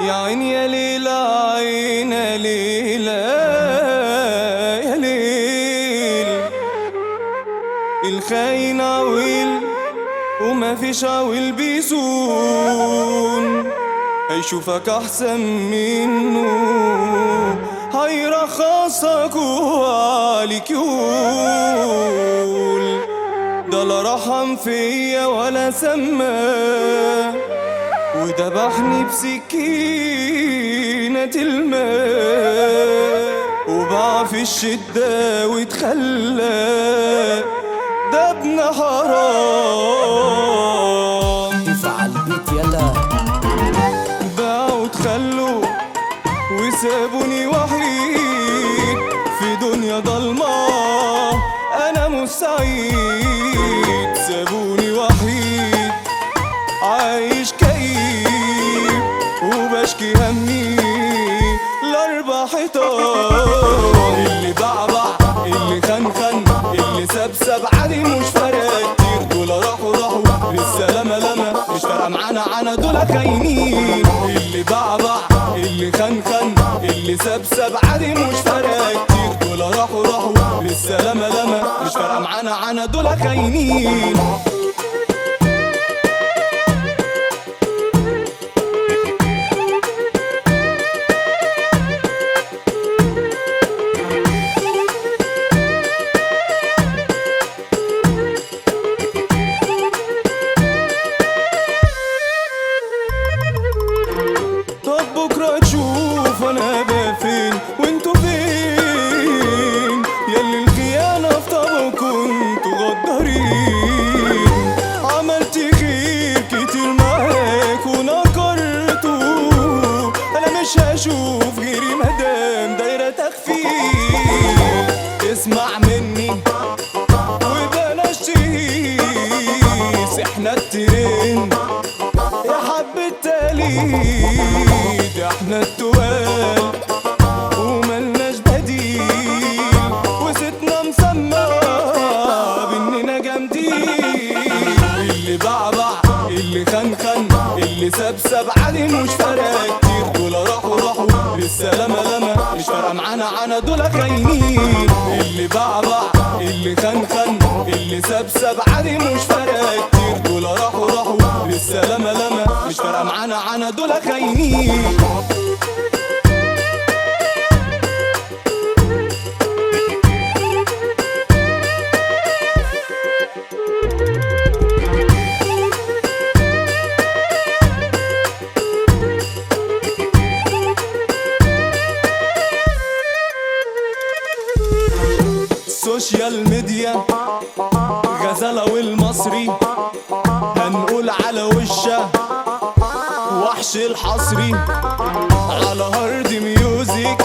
يا عين يا ليلى عين يا ليلى يا ليل، الخاين عويل وما فيش عويل بيسون، هيشوفك احسن منه هيرخصك وعليك يقول ده لا رحم فيا ولا سما وذبحني بسكينة الماء وباع في الشدة واتخلى ده ابن حرام فعل بيت يلا باعوا وتخلوا وسابوني وحيد في دنيا ضلمة أنا مش سعيد، سابوني وحيد عايش كئيب وبشكي همي لأربع حيطان، اللي بعبع اللي خنخن اللي سبسب عادي مش فارق كتير، دول راحوا للسلامة لما مش فارقة معانا دول خاينين، اللي بعبع اللي خنخن اللي سبسب عادي مش فارقة كتير، دول راحوا للسلامة لما مش فارقة معانا دول خاينين. طب بكرة تشوف أنا فين وانتوا فين، ياللي الخيانة في طبعه كنتوا غدارين، عملت خير كتير معاك ونكرتوا، أنا مش هشوف غيري مدام دايرة تخفيل، اسمع مني وبلاش تهيس، احنا الترند يا حبة تقليد، احنا التوال وملناش بديل وستنا مسمى باننا جامدين، اللي بعبع اللي خنخن اللي سبسب عادي مش فارقة كتير، دول راحوا للسلامة لما مش فارقة معانا دول خاينين، اللي بعبع اللي خنخن اللي سبسب عادي مش فارقة كتير، دول راحوا للسلامة لما مش فارقة معانا دول خاينين. السوشيال ميديا غزالة والمصري هنقول على وشه وحش الحصري على هارد ميوزك